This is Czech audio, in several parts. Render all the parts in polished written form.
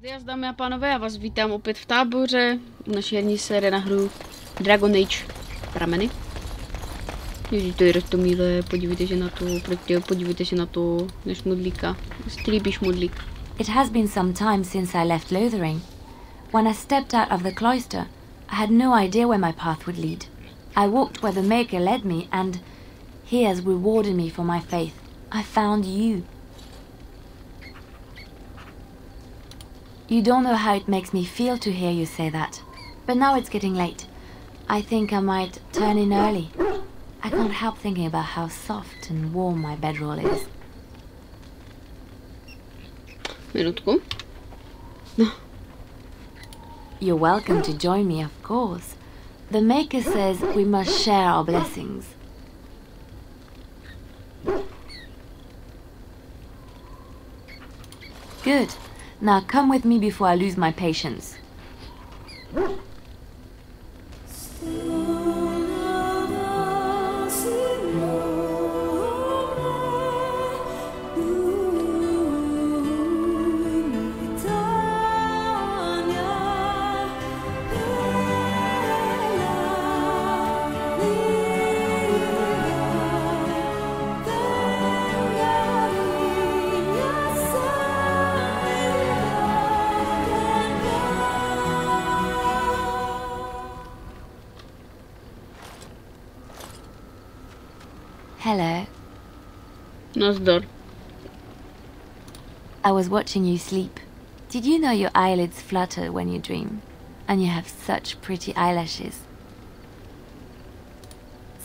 Zde, dámy a pánové, já vás vítám opět v táboře u naší herní série na hru Dragon Age Prameny. Ježíš, to je Rostomíle, podívejte se na to, podívejte se na to, než modlíka, jestli líbíš modlík. It has been some time since I left Lothering. When I stepped out of the cloister, I had no idea where my path would lead. I walked where the Maker led me, and he has rewarded me for my faith. I found you. You don't know how it makes me feel to hear you say that. But now it's getting late. I think I might turn in early. I can't help thinking about how soft and warm my bedroll is. Minutku. No. You're welcome to join me, of course. The Maker says we must share our blessings. Good. Now come with me before I lose my patience. Hello. Nazdar. I was watching you sleep. Did you know your eyelids flutter when you dream? And you have such pretty eyelashes.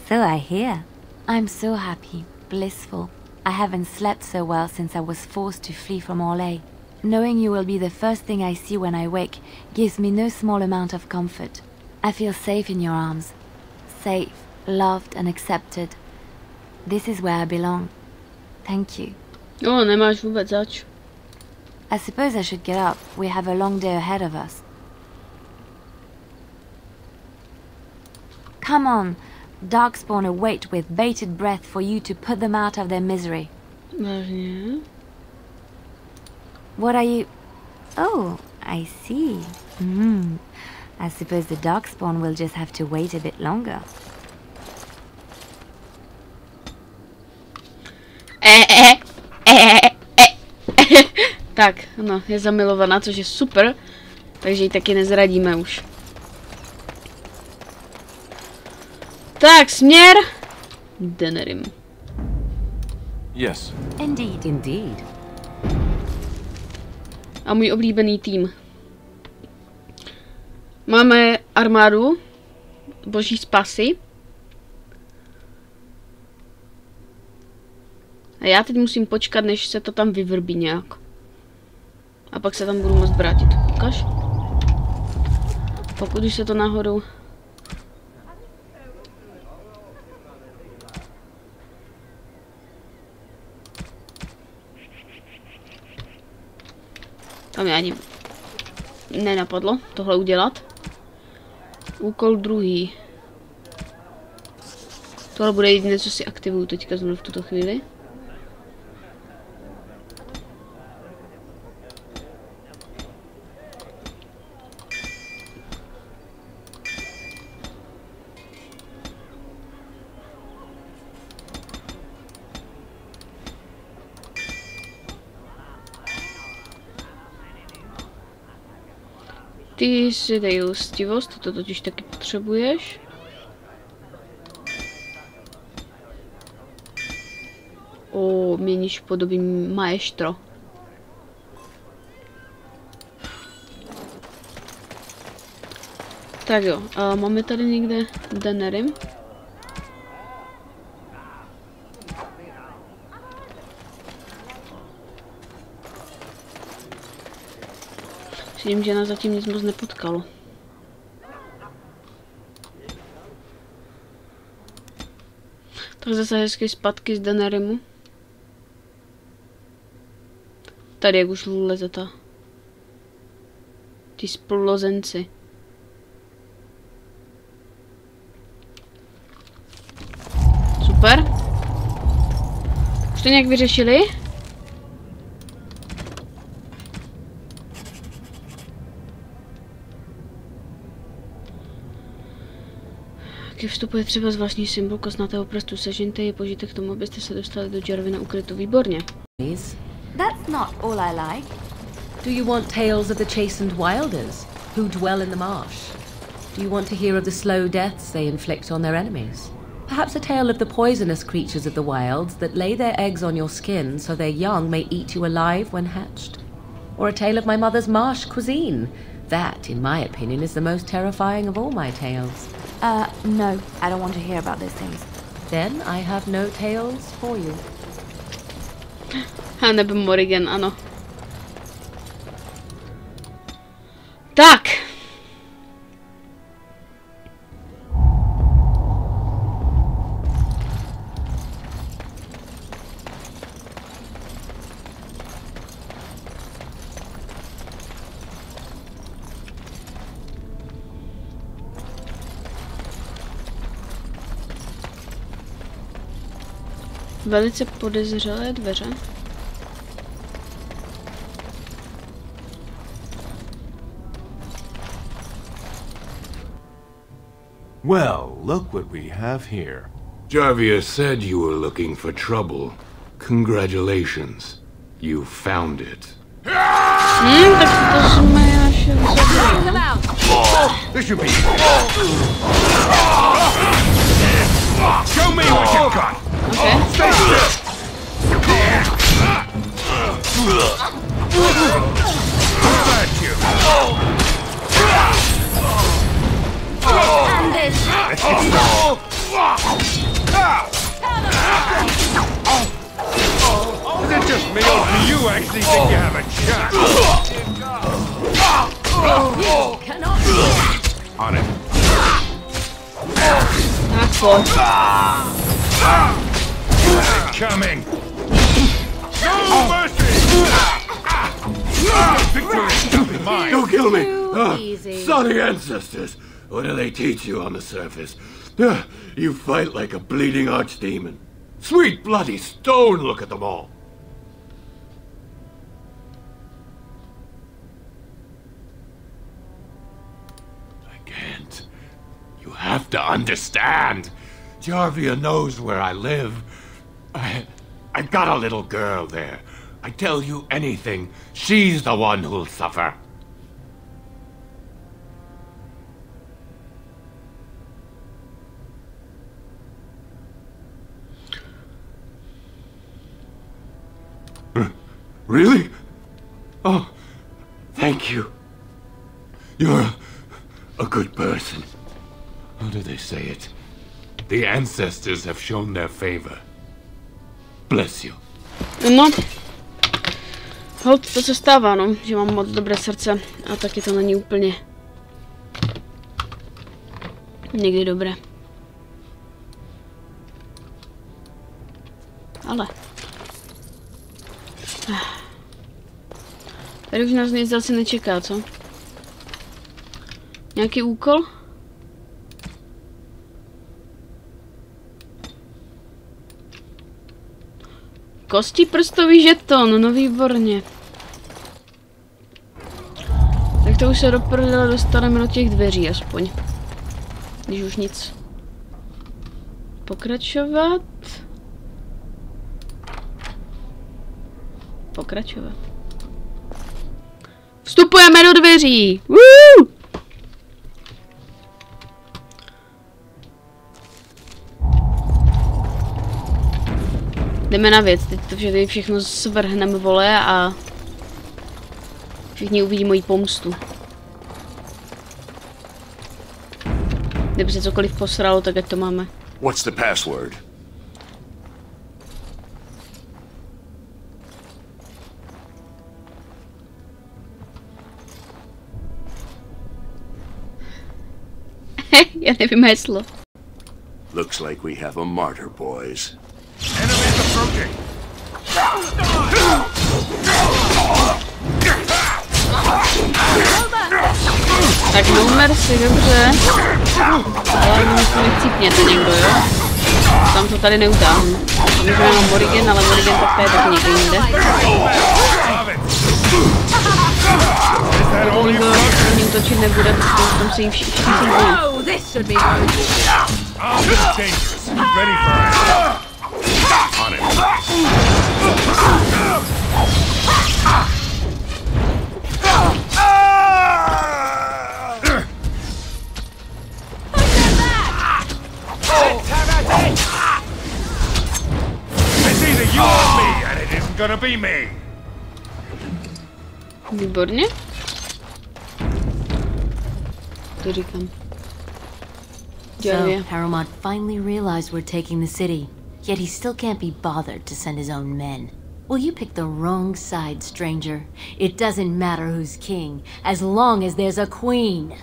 So I hear. I'm so happy, blissful. I haven't slept so well since I was forced to flee from Orlais. Knowing you will be the first thing I see when I wake gives me no small amount of comfort. I feel safe in your arms. Safe, loved and accepted. This is where I belong. Thank you. Oh, nemáš vůbec zač. I suppose I should get up. We have a long day ahead of us. Come on. Darkspawn await with bated breath for you to put them out of their misery. Vážně? What are you... Oh, I see. I suppose the Darkspawn will just have to wait a bit longer. Tak, no, je zamilovaná, což je super, takže ji taky nezradíme už. Tak, směr Denerim. Yes. Indeed, indeed. A můj oblíbený tým. Máme armádu boží spasy. A já teď musím počkat, než se to tam vyvrbí nějak. A pak se tam budu moct vrátit. Ukaž? Pokud už se to náhodou... Tam mě ani nenapadlo tohle udělat. Úkol druhý. Tohle bude jediné, co si aktivuju teďka znovu v tuto chvíli. Ty si dej listivost, to totiž taky potřebuješ. O, měníš podoby maestro. Tak jo, máme tady někde Denerim. Myslím, že nás zatím nic moc nepotkalo. Tak zase hezky zpátky z Denerimu. Tady jak už leze ta... Ty splozenci. Super. Už to nějak vyřešili? Taky vstupuje třeba zvláštní symbol kosnatého prstu. Sežeňte ji, použijte k tomu, abyste se dostali do Jarvina ukrytu. Výborně. That's not all I like. Do you want tales of the chastened wilders who dwell in the marsh? Do you want to hear of the slow deaths they inflict on their enemies? Perhaps a tale of the poisonous creatures of the wilds that lay their eggs on your skin so their young may eat you alive when hatched? Or a tale of my mother's marsh cuisine? That, in my opinion, is the most terrifying of all my tales. No, I don't want to hear about those things. Then I have no tales for you. A nebo Morrigan, ano. Tak. Velice podezřelé dveře. Well, look what we have here. Jarvia said you were looking for trouble. Congratulations. You found it. Tak to jsme až zabili, no? This should be. Show me what you got. Okay. Stay still. At you. And this. Is it just me, or do you actually think you have a chance? On it. Tak pojď. Coming. No mercy. Victory shall be mine. Don't kill me! Too easy. Sorry, ancestors! What do they teach you on the surface? You fight like a bleeding archdemon. Sweet bloody stone, look at them all! I can't. You have to understand. Jarvia knows where I live. I've got a little girl there. I tell you anything, she's the one who'll suffer. Really? Oh, thank you. You're a good person. How do they say it? The ancestors have shown their favor. Bless you. No. Holt, to se stává, no, že mám moc dobré srdce a taky to není úplně někdy dobré. Ale. Tady už nás nic asi nečeká, co? Nějaký úkol? Kostiprstový žeton, no výborně. Tak to už se do prdele dostaneme do těch dveří aspoň. Když už nic. Pokračovat. Pokračovat. Vstupujeme do dveří! Woo! Jdeme na věc, teď to všechno svrhneme, vole, a všichni uvidí moji pomstu. Kdyby se cokoliv posralo, tak ať to máme. What's the password? Já nevím heslo. Looks like we have a martyr, boys. Enemies approaching. Tak no mercy, dobře. Ale mi chcípněte někdo, jo? Tam to tady neutáhnu. Můžeme mám Morrigan, ale Morrigan tak tady taky někde jinde. Vidím to útočit nebude, protože tam se jim všichni bojí. Oh, this should be Oh, this is dangerous. Ready for it. On it. It's either you or me, and it isn't gonna be me. Výborně. To říkám. So, Harumad finally realized we're taking the city, yet he still can't be bothered to send his own men. Well, you picked the wrong side, stranger. It doesn't matter who's king, as long as there's a queen.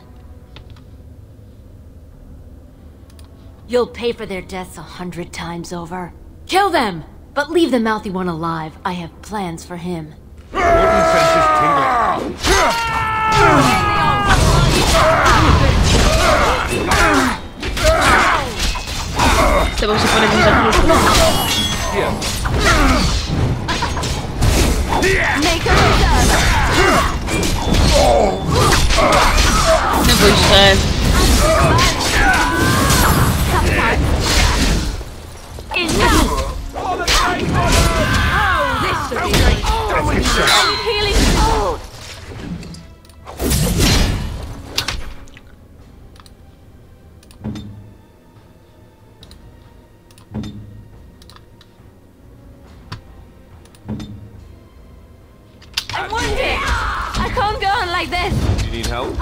You'll pay for their deaths 100 times over. Kill them! But leave the mouthy one alive. I have plans for him. Wooden senses tingling. S tebou se podevím za chvilku. Neboj se. I'm wounded! I can't go on like this! You need help?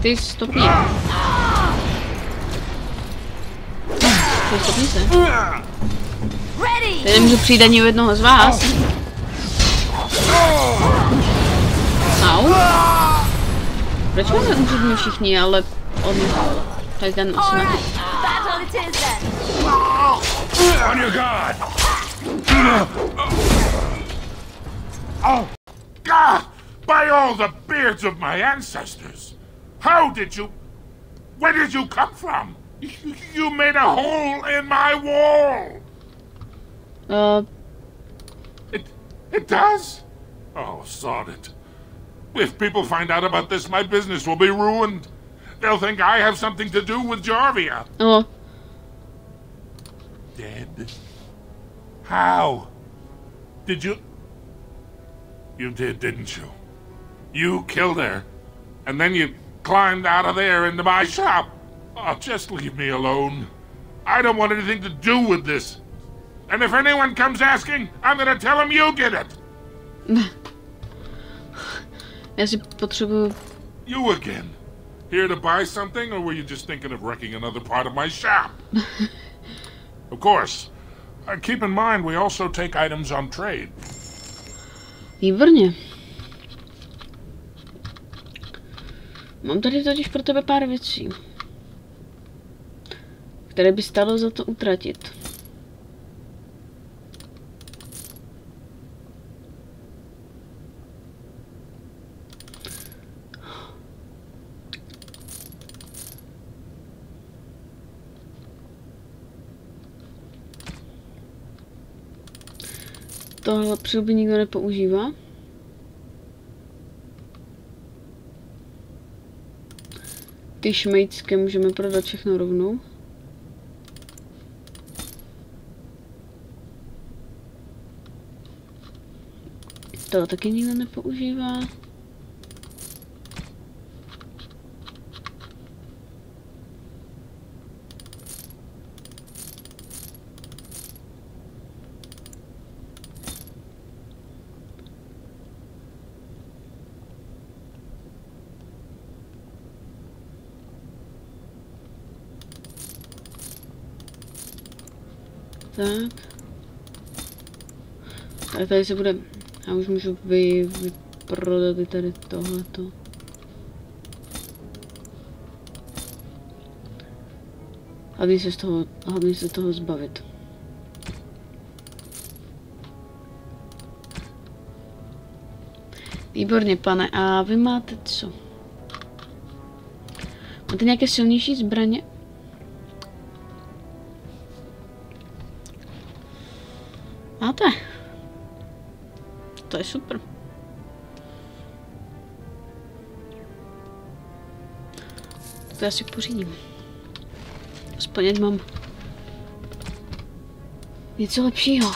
Ty stopni. Ty stopni se. Teď nemůžu přijít ani u jednoho z vás. Au. Proč máme umřít všichni, ale on... Tak ten asi na... On your guard! Oh, God! By all the beards of my ancestors! How did you... Where did you come from? You made a hole in my wall! It does? Oh, sod it. If people find out about this, my business will be ruined. They'll think I have something to do with Jarvia. Oh. Dead? How? Did you... You did, didn't you? You killed her, and then you climbed out of there into my shop. Oh, just leave me alone. I don't want anything to do with this. And if anyone comes asking, I'm gonna tell them you did it. Já si potřebuju... You again. Here to buy something, or were you just thinking of wrecking another part of my shop? Of course. Keep in mind, we also take items on trade. Výborně. Mám tady totiž pro tebe pár věcí, které by stálo za to utratit. Tohle přílby nikdo nepoužívá. Ty šmejdské můžeme prodat všechno rovnou. Tohle taky nikdo nepoužívá. Tak. A tady se bude... Já už můžu vyprodat i tady tohleto. Hlavně se toho zbavit. Výborně, pane. A vy máte co? Máte nějaké silnější zbraně? Máte? To je super. To já si pořídím. Aspoň ať mám něco lepšího.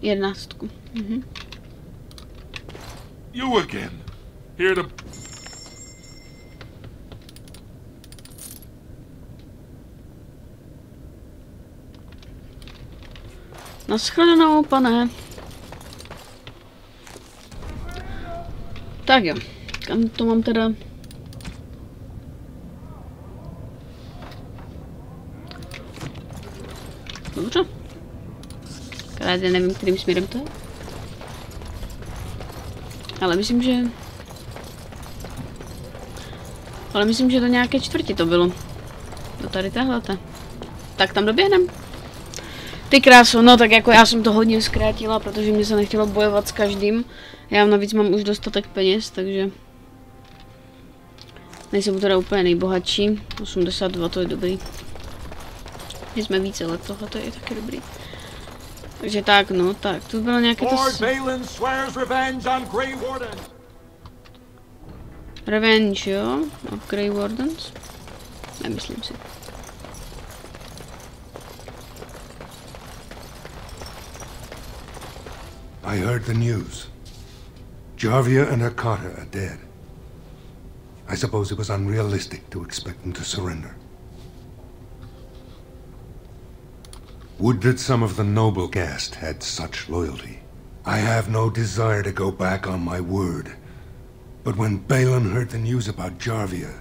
Jedenáctku. You again. Here to... Naschledanou, pane. Tak jo. Kam to mám teda? Dobře. Já nevím, kterým směrem to je. Ale myslím, že do nějaké čtvrti to bylo. Do tady téhleté. Tak tam doběhnem. Ty kráso, no tak jako já jsem to hodně zkrátila, protože mě se nechtělo bojovat s každým. Já navíc mám už dostatek peněz, takže... Nejsem teda úplně nejbohatší. 82, to je dobrý. My jsme více let, tohle to je taky dobrý. Takže tak, no, tak, to bylo nějaké to... Revenge, jo? Of Grey Wardens? Nemyslím si. I heard the news. Jarvia and Hakata are dead. I suppose it was unrealistic to expect them to surrender. Would that some of the noble caste had such loyalty. I have no desire to go back on my word. But when Balin heard the news about Jarvia,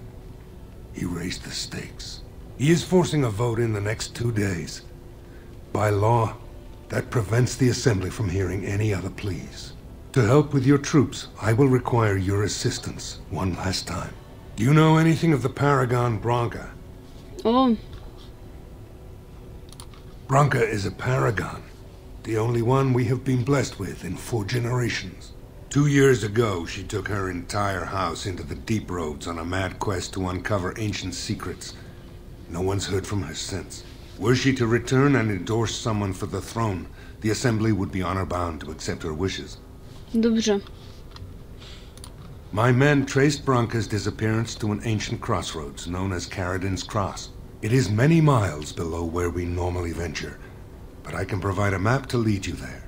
he raised the stakes. He is forcing a vote in the next 2 days. By law, that prevents the Assembly from hearing any other pleas. To help with your troops, I will require your assistance one last time. Do you know anything of the Paragon Branca? Oh. Branca is a paragon, the only one we have been blessed with in 4 generations. 2 years ago, she took her entire house into the deep roads on a mad quest to uncover ancient secrets. No one's heard from her since. Were she to return and endorse someone for the throne, the Assembly would be honor-bound to accept her wishes. Dobře. My men traced Branca's disappearance to an ancient crossroads known as Caradin's Cross. It is many miles below where we normally venture, but I can provide a map to lead you there.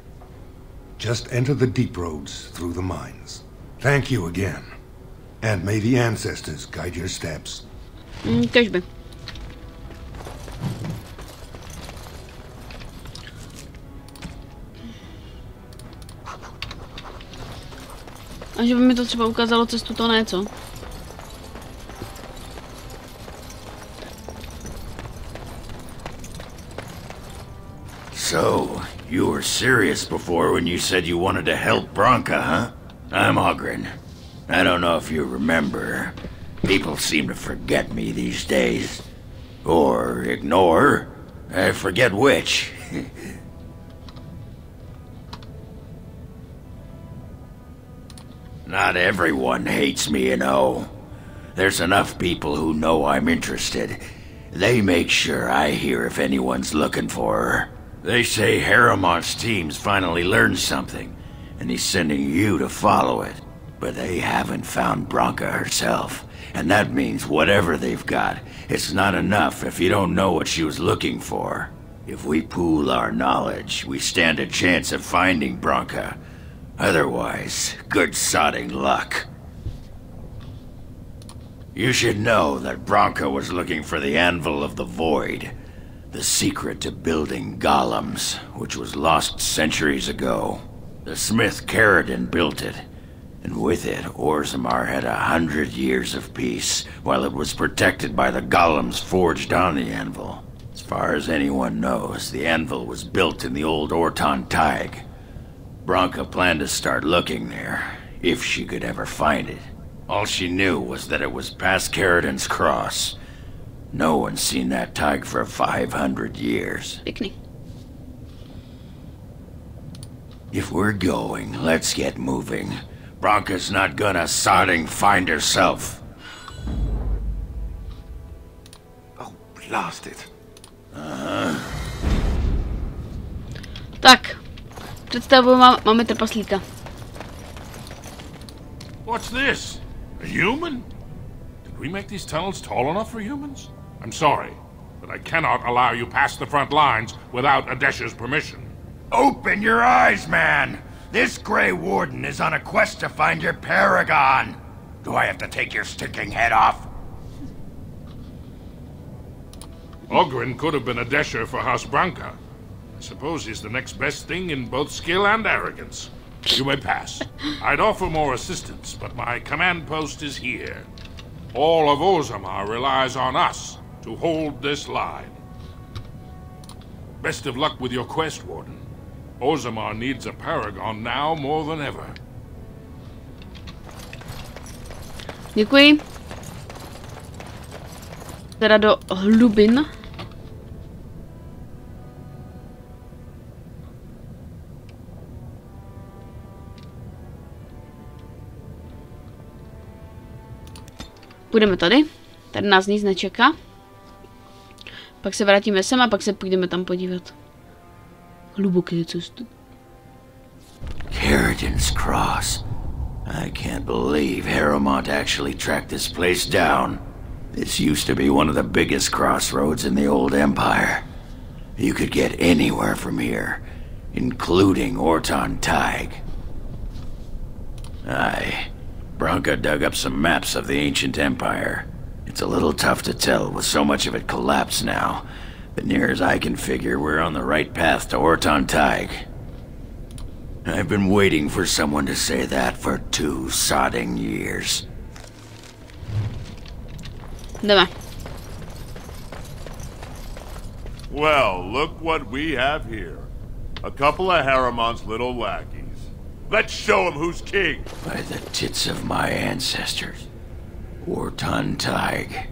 Just enter the deep roads through the mines. Thank you again, and may the ancestors guide your steps. Kežby. A že by mi to třeba ukázalo cestu, to ne, co? So, you were serious before when you said you wanted to help Branca, huh? I'm Ogren. I don't know if you remember. People seem to forget me these days. Or ignore. I forget which. Not everyone hates me, you know. There's enough people who know I'm interested. They make sure I hear if anyone's looking for her. They say Haramont's team's finally learned something, and he's sending you to follow it. But they haven't found Branca herself, and that means whatever they've got, it's not enough if you don't know what she was looking for. If we pool our knowledge, we stand a chance of finding Branca. Otherwise, good sodding luck. You should know that Branca was looking for the Anvil of the Void, the secret to building golems, which was lost centuries ago. The smith Caradin built it, and with it, Orzammar had 100 years of peace, while it was protected by the golems forged on the anvil. As far as anyone knows, the anvil was built in the old Orton Tig. Branca planned to start looking there, if she could ever find it. All she knew was that it was past Carradin's Cross. No one's seen that tag for 500 years. Pěkný. If we're going, let's get moving. Bronca's not gonna sodding find herself. Oh, blast it. Tak. Představuji, máme trpaslíka. What's this? A human? Did we make these tunnels tall enough for humans? I'm sorry, but I cannot allow you past the front lines without Adesha's permission. Open your eyes, man! This Grey Warden is on a quest to find your paragon! Do I have to take your stinking head off? Ogren could have been Adesha for House Branca. I suppose he's the next best thing in both skill and arrogance. You may pass. I'd offer more assistance, but my command post is here. All of Orzammar relies on us to hold this line. Best of luck with your quest, Warden. Orzammar needs a paragon now more than ever. Děkuji. Teda do hlubin. Půjdeme tady. Tady nás nic nečeká. Pak se vrátíme sem a pak se půjdeme tam podívat. Hluboké cesty. Carradin's Cross. I can't believe Harrowmont actually tracked this place down. This used to be one of the biggest crossroads in the old Empire. You could get anywhere from here, including Orton Tig. Aye. Branca dug up some maps of the ancient empire. It's a little tough to tell with so much of it collapsed now, but near as I can figure, we're on the right path to Orton Tig. I've been waiting for someone to say that for 2 sodding years. Jdeme. Well, look what we have here. A couple of Harrimon's little lackeys. Let's show him who's king. By the tits of my ancestors. Orton Tig.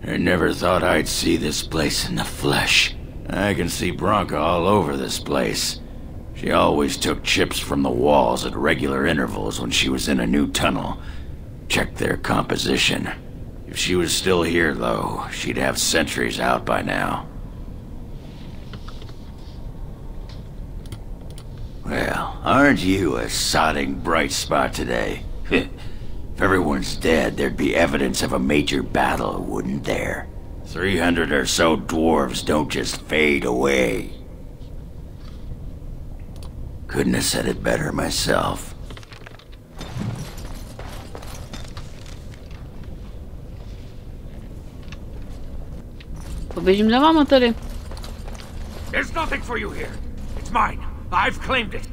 I never thought I'd see this place in the flesh. I can see Branca all over this place. She always took chips from the walls at regular intervals when she was in a new tunnel. Checked their composition. If she was still here, though, she'd have sentries out by now. Well, aren't you a sodding bright spot today? If everyone's dead, there'd be evidence of a major battle, wouldn't there? 300 or so dwarves don't just fade away. Couldn't have said it better myself. Poběžím za váma tady. There's nothing for you here. It's mine. I've claimed it.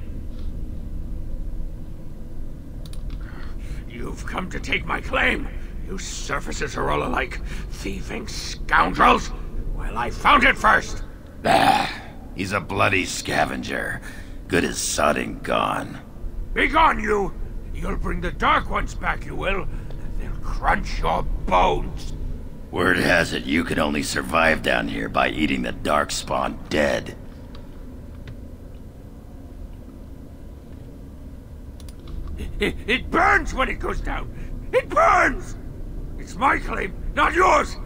You've come to take my claim. You surfaces are all alike. Thieving scoundrels. Well, I found it first. Bah. He's a bloody scavenger. Good as sodding gone. Be gone, you! You'll bring the Dark Ones back, you will. They'll crunch your bones. Word has it you could only survive down here by eating the Darkspawn dead. It burns when it goes down. It burns! It's my claim, not yours.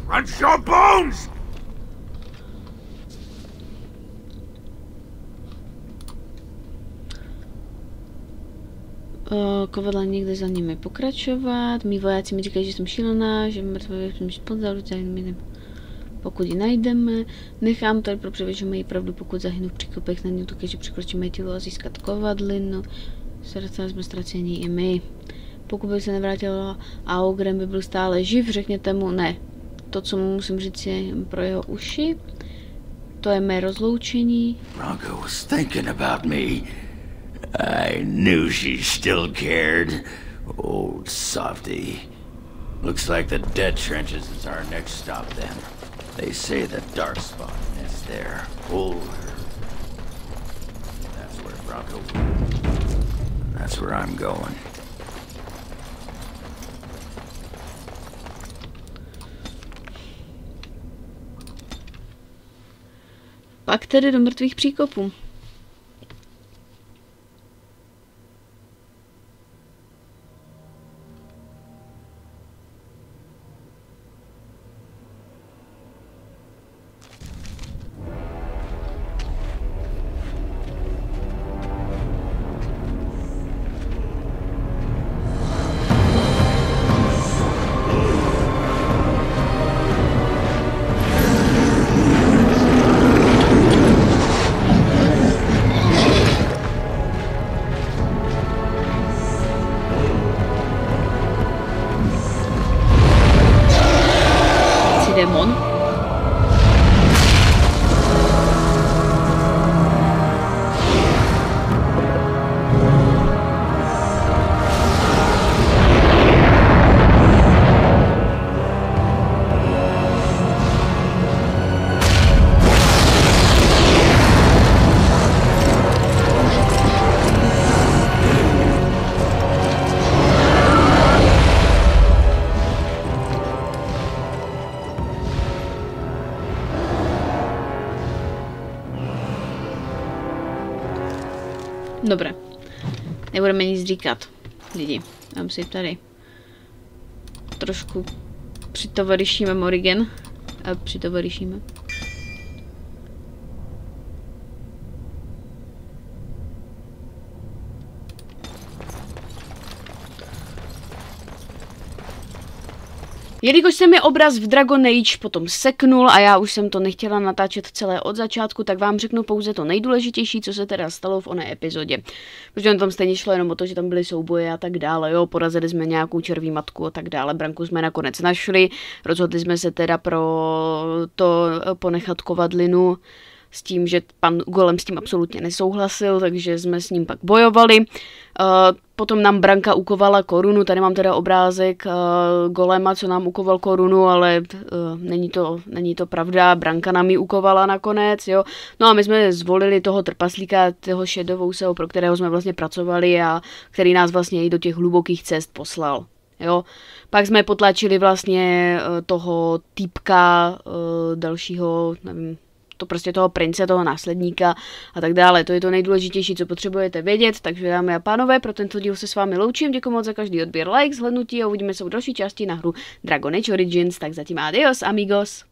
Crunch your bones! Kovadla někde za nimi pokračovat. Mí vojáci mi říkají, že jsem šílená, že mrtvé jsem podzaru, pokud ji najdeme. Nechám tady pro převěd, že mají pravdu, pokud zahynu v příkopech, na ně dokáže překročit mé tělo a získat kovadlinu. Srdce jsme ztracení i my. Pokud by se nevrátila a Ogrem by byl stále živ, řekněte mu ne. To, co mu musím říct, je pro jeho uši. To je mé rozloučení. Branca was thinking about me. I knew she still cared. Old softy. Looks like the dead trenches is our next stop then. They say the Darkspawn is there. Hold her. That's where Branca went. That's where I'm going. Pak tedy do mrtvých příkopů. Démon. Dobré, nebudeme nic říkat, lidi. Tam si tady trošku přitovarišíme Morrigan a přitovarišíme. Jelikož se mi obraz v Dragon Age potom seknul a já už jsem to nechtěla natáčet celé od začátku, tak vám řeknu pouze to nejdůležitější, co se teda stalo v oné epizodě. Protože tam stejně šlo jenom o to, že tam byly souboje a tak dále, jo, porazili jsme nějakou červí matku a tak dále, branku jsme nakonec našli, rozhodli jsme se teda pro to ponechat kovadlinu, s tím, že pan Golem s tím absolutně nesouhlasil, takže jsme s ním pak bojovali. Potom nám branka ukovala korunu, tady mám teda obrázek Golema, co nám ukoval korunu, ale není to pravda, branka nám ji ukovala nakonec, jo. No a my jsme zvolili toho trpaslíka, toho Shadowouseho, pro kterého jsme vlastně pracovali a který nás vlastně i do těch hlubokých cest poslal, jo. Pak jsme potlačili vlastně toho týpka dalšího, nevím, to prostě toho prince, toho následníka a tak dále. To je to nejdůležitější, co potřebujete vědět, takže dámy a pánové, pro tento díl se s vámi loučím, děkuji moc za každý odběr, like, zhlédnutí a uvidíme se u další části na hru Dragon Age Origins, tak zatím adios amigos.